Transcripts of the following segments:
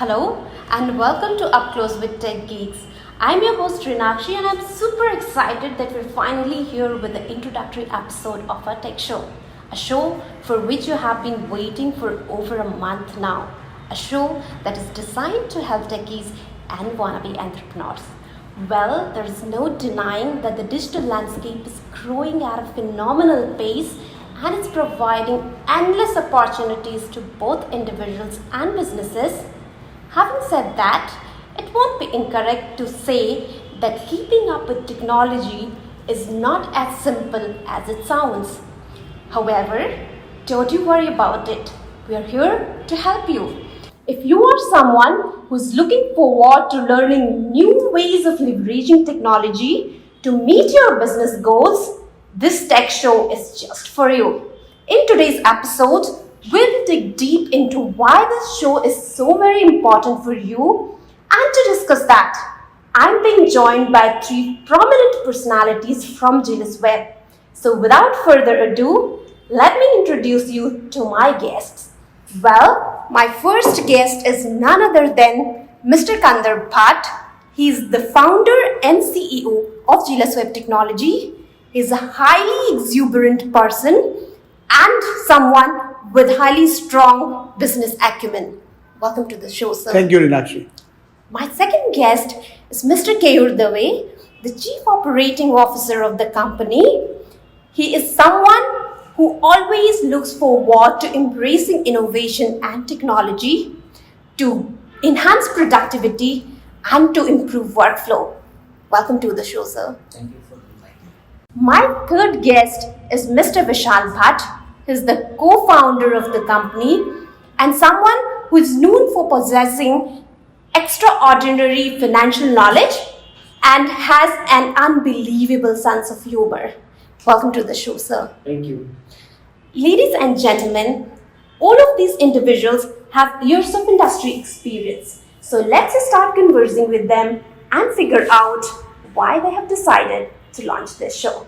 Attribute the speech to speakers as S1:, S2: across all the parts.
S1: Hello and welcome to UpClose with TechGeeks. I'm your host Rinakshi and I'm super excited that we're finally here with the introductory episode of our tech show. A show for which you have been waiting for over a month now. A show that is designed to help techies and wannabe entrepreneurs. Well, there is no denying that the digital landscape is growing at a phenomenal pace and it's providing endless opportunities to both individuals and businesses. Having said that, it won't be incorrect to say that keeping up with technology is not as simple as it sounds. However, don't you worry about it. We are here to help you. If you are someone who's looking forward to learning new ways of leveraging technology to meet your business goals, this tech show is just for you. In today's episode, we'll dig deep into why this show is so very important for you, and to discuss that, I'm being joined by three prominent personalities from ZealousWeb. So without further ado, let me introduce you to my guests. Well, my first guest is none other than Mr. Kandarp Bhatt. He's the founder and CEO of ZealousWeb Technology. He's a highly exuberant person and someone with highly strong business acumen. Welcome to the show, sir.
S2: Thank you, Rinakshi.
S1: My second guest is Mr. Keyur, the Chief Operating Officer of the company. He is someone who always looks forward to embracing innovation and technology to enhance productivity and to improve workflow. Welcome to the show, sir.
S3: Thank you for inviting me.
S1: My third guest is Mr. Vishal Bhatt. He's the co-founder of the company and someone who is known for possessing extraordinary financial knowledge and has an unbelievable sense of humor. Welcome to the show, sir.
S3: Thank you.
S1: Ladies and gentlemen, all of these individuals have years of industry experience. So let's start conversing with them and figure out why they have decided to launch this show.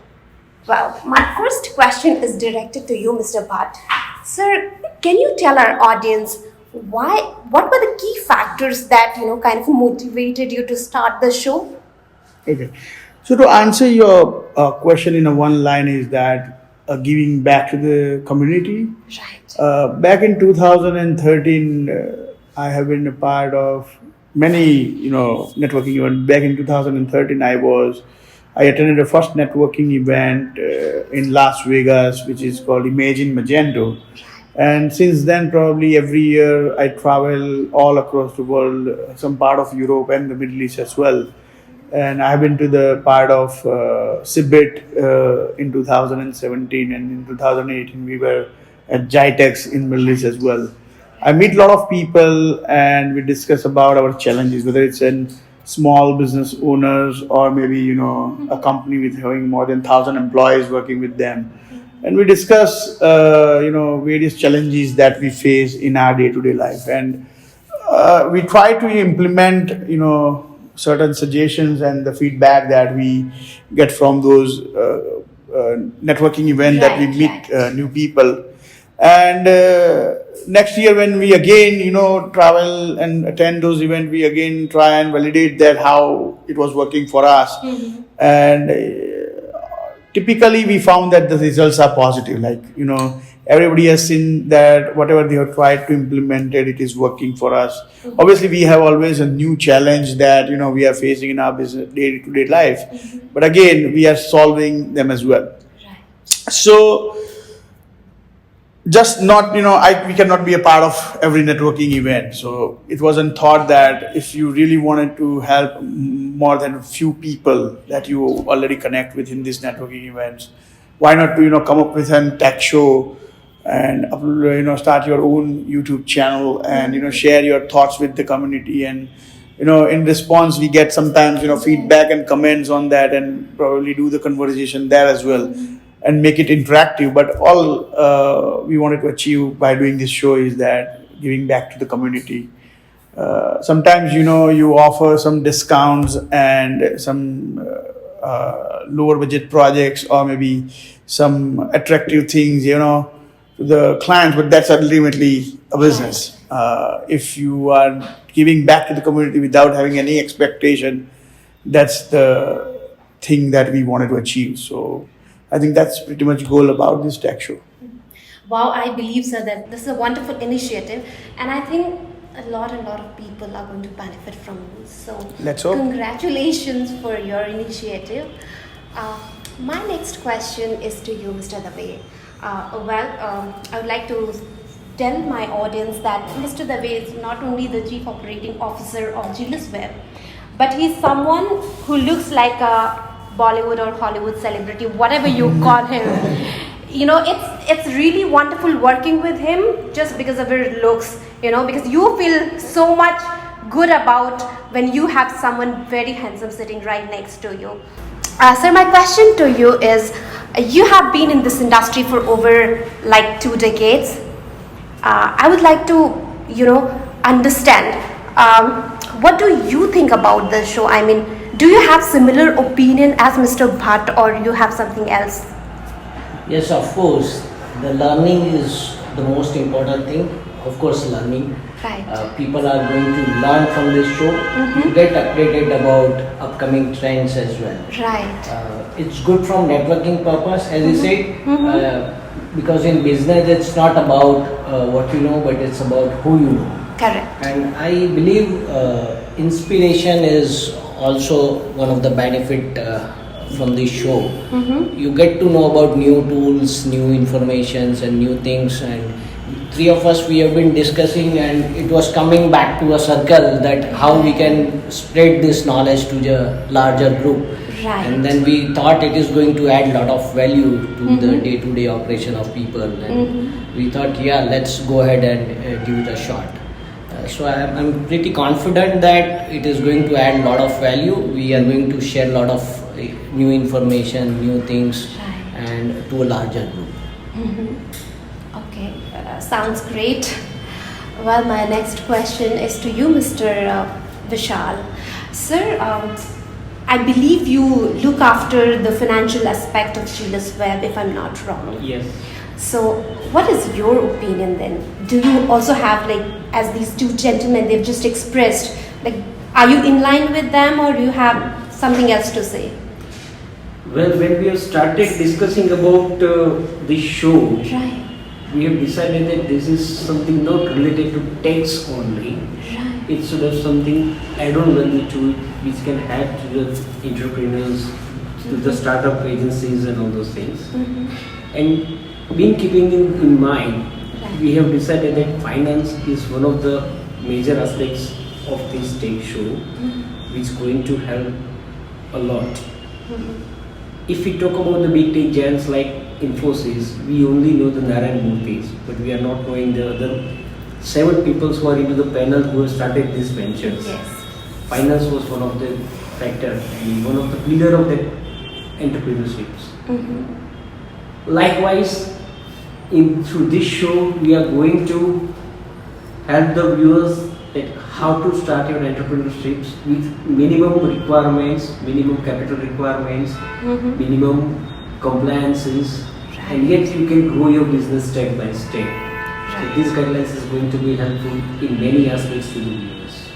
S1: Well, my first question is directed to you, Mr. Bhatt. Sir, can you tell our audience what were the key factors that kind of motivated you to start the show?
S2: Okay. So to answer your question in a one line is that giving back to the community.
S1: Right.
S2: Back in 2013, I have been a part of many, networking events. Back in 2013, I attended the first networking event in Las Vegas, which is called Imagine Magento. And since then, probably every year I travel all across the world, some part of Europe and the Middle East as well. And I've been to the part of Cebit in 2017, and in 2018 we were at GITEX in Middle East as well. I meet a lot of people and we discuss about our challenges, whether it's in small business owners or maybe a company with having more than 1,000 employees working with them, and we discuss various challenges that we face in our day-to-day life, and we try to implement certain suggestions and the feedback that we get from those networking events that we meet new people. And next year when we again travel and attend those events, we again try and validate that how it was working for us.
S1: Mm-hmm.
S2: And typically we found that the results are positive. Like everybody has seen that whatever they have tried to implement it is working for us. Mm-hmm. Obviously we have always a new challenge that we are facing in our business day-to-day life. Mm-hmm. But again, we are solving them as well.
S1: Right.
S2: So just not, we cannot be a part of every networking event. So it wasn't thought that if you really wanted to help more than a few people that you already connect with in these networking events, why not to, come up with a tech show and, start your own YouTube channel and, share your thoughts with the community. And, in response, we get sometimes, feedback and comments on that and probably do the conversation there as well. And make it interactive. But all we wanted to achieve by doing this show is that giving back to the community. Sometimes, you offer some discounts and some lower budget projects or maybe some attractive things, to the clients, but that's ultimately a business. if you are giving back to the community without having any expectation, that's the thing that we wanted to achieve. So I think that's pretty much goal about this tech show.
S1: Wow, I believe, sir, that this is a wonderful initiative, and I think a lot of people are going to benefit from this. So,
S2: Let's hope.
S1: Congratulations for your initiative. My next question is to you, Mr. Dave. I would like to tell my audience that Mr. Dave is not only the Chief Operating Officer of ZealousWeb, but he's someone who looks like a Bollywood or Hollywood celebrity, whatever you call him. You know, it's really wonderful working with him just because of his looks, you know, because you feel so much good about when you have someone very handsome sitting right next to you. Sir, my question to you is, you have been in this industry for over like 2 decades. I would like to, understand, what do you think about this show? I mean, do you have similar opinion as Mr. Bhatt, or you have something else?
S3: Yes, of course. The learning is the most important thing. Of course, learning.
S1: Right.
S3: People are going to learn from this show. You get updated about upcoming trends as well.
S1: Right.
S3: It's good from networking purpose, as you said, because in business it's not about what you know, but it's about who you know.
S1: Correct.
S3: And I believe inspiration is also one of the benefit from this show. You get to know about new tools, new informations and new things, and three of us, we have been discussing, and it was coming back to a circle that how we can spread this knowledge to the larger group.
S1: Right.
S3: And then we thought it is going to add a lot of value to the day-to-day operation of people, and we thought, yeah, let's go ahead and give it a shot. So I'm pretty confident that it is going to add a lot of value. We are going to share a lot of new information, new things, and to a larger group.
S1: Okay, sounds great. Well, my next question is to you, Mr. Vishal. Sir, I believe you look after the financial aspect of ZealousWeb, if I'm not wrong.
S3: Yes.
S1: So, what is your opinion then? Do you also have, like, as these two gentlemen, they've just expressed, like, are you in line with them, or do you have something else to say?
S4: Well, when we have started discussing about this show,
S1: Right.
S4: we have decided that this is something not related to tax only.
S1: Right.
S4: It should have something add-on value to it, which can add to the entrepreneurs, to the startup agencies and all those things. And being keeping in mind, we have decided that finance is one of the major aspects of this tech show, which is going to help a lot. If we talk about the big tech giants like Infosys, we only know the Narayan Murthys, but we are not knowing the other 7 people who are into the panel who have started these ventures.
S1: Yes.
S4: Finance was one of the factors and one of the pillar of the entrepreneurships. Likewise, through this show, we are going to help the viewers that how to start your entrepreneurships with minimum requirements, minimum capital requirements, minimum compliances, and yet you can grow your business step by step. So these guidelines is going to be helpful in many aspects to the viewers.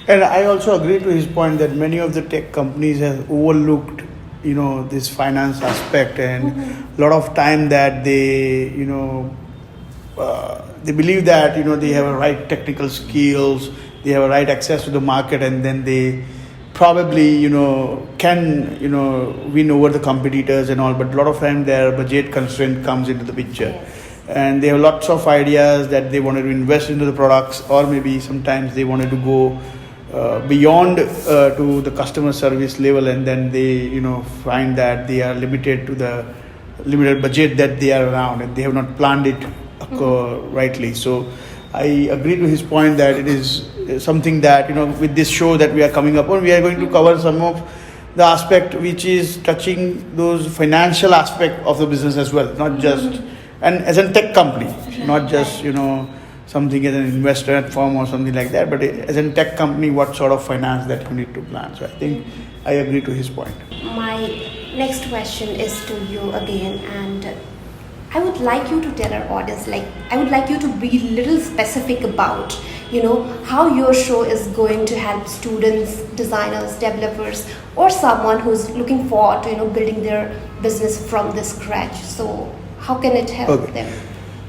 S2: And I also agree to his point that many of the tech companies have overlooked, this finance aspect, and a lot of time that they, they believe that, they have a right technical skills, they have a right access to the market, and then they probably, can, win over the competitors and all. But a lot of time their budget constraint comes into the picture.
S1: Yes.
S2: And they have lots of ideas that they wanted to invest into the products, or maybe sometimes they wanted to go beyond to the customer service level, and then they find that they are limited to the limited budget that they are around, and they have not planned it rightly. So I agree to his point that it is something that with this show that we are coming up on, we are going to cover some of the aspect which is touching those financial aspect of the business as well, not just and as a tech company, not just something as an investment firm or something like that, but as a tech company, what sort of finance that you need to plan. So I think I agree to his point.
S1: My next question is to you again, and I would like you to tell our audience, like, I would like you to be little specific about, how your show is going to help students, designers, developers, or someone who's looking forward to, building their business from the scratch. So how can it help them?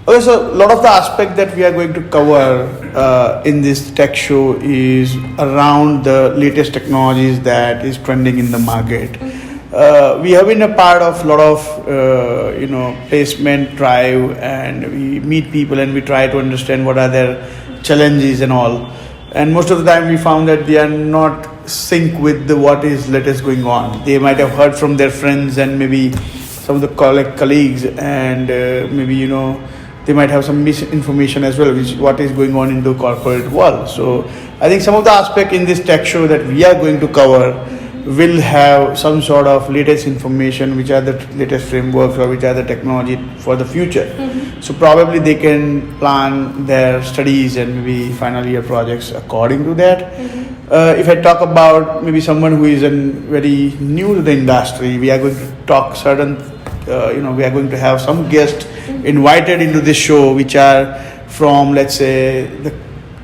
S2: Okay, so a lot of the aspect that we are going to cover in this tech show is around the latest technologies that is trending in the market. We have been a part of a lot of placement drive, and we meet people and we try to understand what are their challenges and all. And most of the time we found that they are not sync with what is latest going on. They might have heard from their friends and maybe some of the colleagues, and maybe they might have some misinformation as well, which what is going on in the corporate world. So I think some of the aspect in this tech show that we are going to cover will have some sort of latest information, which are the latest frameworks or which are the technology for the future. So probably they can plan their studies and maybe final year projects according to that. If I talk about maybe someone who is very new to the industry, we are going to talk certain, we are going to have some guests invited into this show, which are from, let's say, the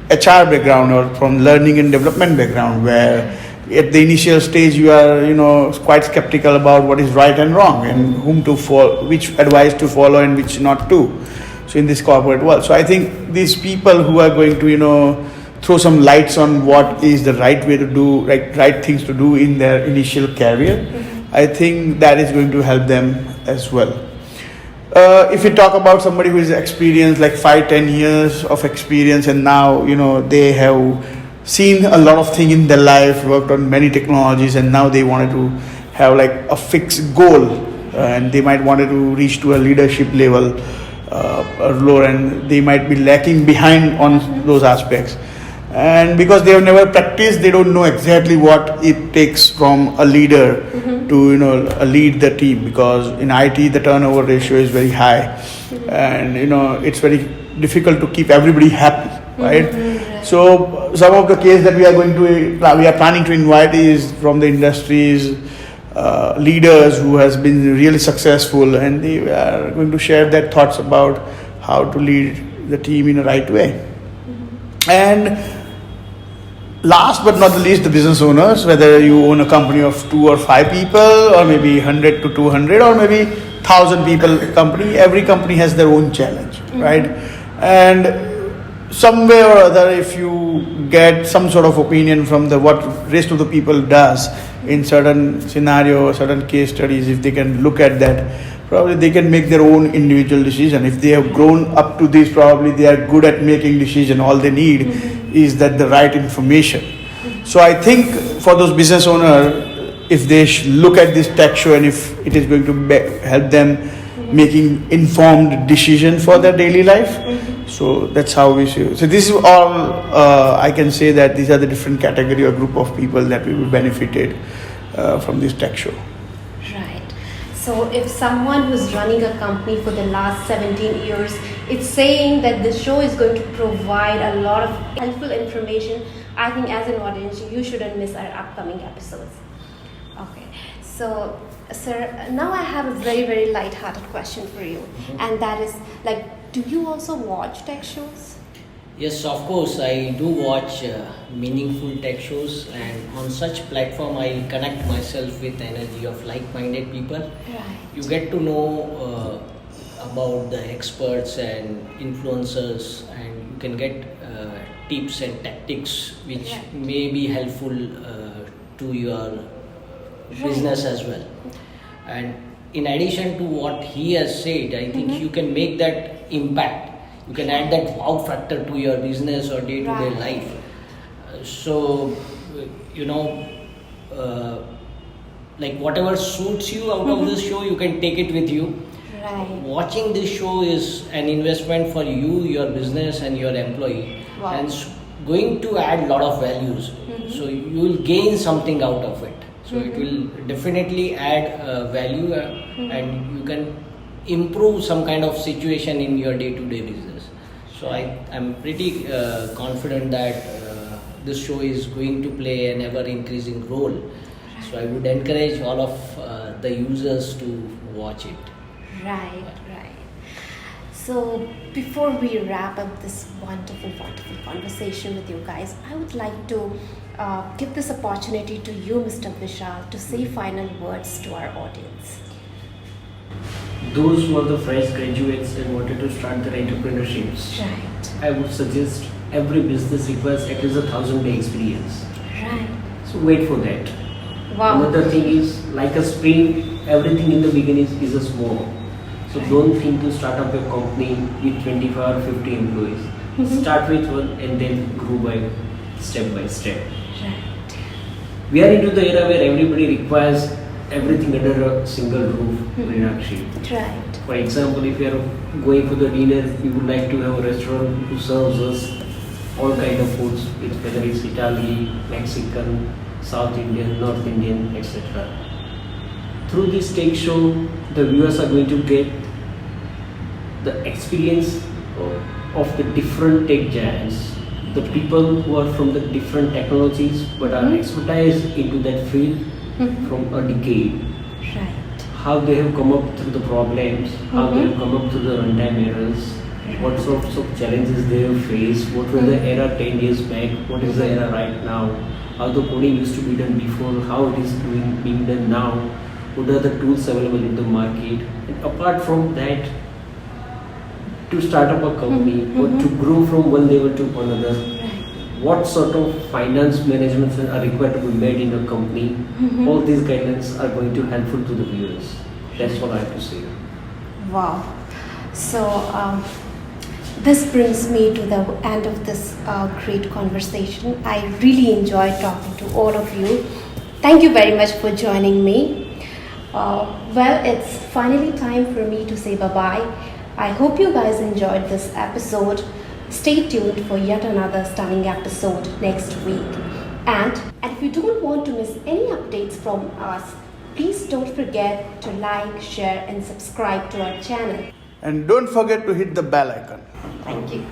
S2: HR background or from learning and development background, where at the initial stage you are quite skeptical about what is right and wrong and whom to follow, which advice to follow and which not to, so in this corporate world. So I think these people who are going to throw some lights on what is the right way to do, right things to do in their initial career, I think that is going to help them as well. If we talk about somebody who is experienced, like 5-10 years of experience, and now they have seen a lot of things in their life, worked on many technologies, and now they wanted to have like a fixed goal, and they might wanted to reach to a leadership level or lower, and they might be lacking behind on those aspects. And because they have never practiced, they don't know exactly what it takes from a leader to lead the team, because in IT the turnover ratio is very high, and it's very difficult to keep everybody happy, right? So some of the case that we are planning to invite is from the industries leaders who has been really successful, and they are going to share their thoughts about how to lead the team in a right way. And last but not the least, the business owners, whether you own a company of 2 or 5 people, or maybe 100 to 200, or maybe 1,000 people company, every company has their own challenge, right? And some way or other, if you get some sort of opinion from what rest of the people does in certain scenario, certain case studies, if they can look at that, probably they can make their own individual decision. If they have grown up to this, probably they are good at making decision. All they need is that the right information. So I think for those business owners, if they look at this tech show, and if it is going to help them making informed decision for their daily life, so that's how we see it. So this is all I can say, that these are the different category or group of people that will be benefited from this tech show.
S1: So if someone who's running a company for the last 17 years is saying that the show is going to provide a lot of helpful information, I think as an audience, you shouldn't miss our upcoming episodes. Okay, so sir, now I have a very, very light-hearted question for you. And that is, like, do you also watch tech shows?
S3: Yes, of course, I do watch meaningful tech shows, and on such platform I connect myself with energy of like-minded people.
S1: Right.
S3: You get to know about the experts and influencers, and you can get tips and tactics which may be helpful to your business as well. And in addition to what he has said, I think you can make that impact. You can add that wow factor to your business or day-to-day life. So, like whatever suits you out of this show, you can take it with you.
S1: Right.
S3: Watching this show is an investment for you, your business, and your employee, and it's going to add a lot of values. So you will gain something out of it. So it will definitely add value, and you can improve some kind of situation in your day-to-day business. So I'm pretty confident that this show is going to play an ever-increasing role. So I would encourage all of the users to watch it.
S1: Right. So before we wrap up this wonderful, wonderful conversation with you guys, I would like to give this opportunity to you, Mr. Vishal, to say final words to our audience.
S4: Those who are the fresh graduates and wanted to start their entrepreneurships,
S1: Right.
S4: I would suggest every business requires at least 1,000-day experience.
S1: Right.
S4: So wait for that.
S1: Wow.
S4: Another thing is, like a spring, everything in the beginning is a small. So don't think to start up a company with 25 or 50 employees. Start with one and then grow by step.
S1: Right.
S4: We are into the era where everybody requires everything under a single roof. Meenakshi.
S1: Right.
S4: For example, if you are going for the dinner, you would like to have a restaurant who serves us all kind of foods, whether it's Italian, Mexican, South Indian, North Indian, etc. Through this tech show, the viewers are going to get the experience of the different tech giants, the people who are from the different technologies but are expertise into that field from a decade.
S1: Right.
S4: How they have come up through the problems, how they have come up through the runtime errors, what sorts of challenges they have faced, what was the era 10 years back, what is the era right now, how the coding used to be done before, how it is being done now, what are the tools available in the market. And apart from that, to start up a company or to grow from one level to another, what sort of finance management are required to be made in a company, all these guidelines are going to be helpful to the viewers. That's what I have to say.
S1: Wow. So this brings me to the end of this great conversation. I really enjoyed talking to all of you. Thank you very much for joining me. Well, it's finally time for me to say bye-bye. I hope you guys enjoyed this episode. Stay tuned for yet another stunning episode next week. And if you don't want to miss any updates from us, please don't forget to like, share and subscribe to our channel.
S2: And don't forget to hit the bell icon.
S1: Thank you.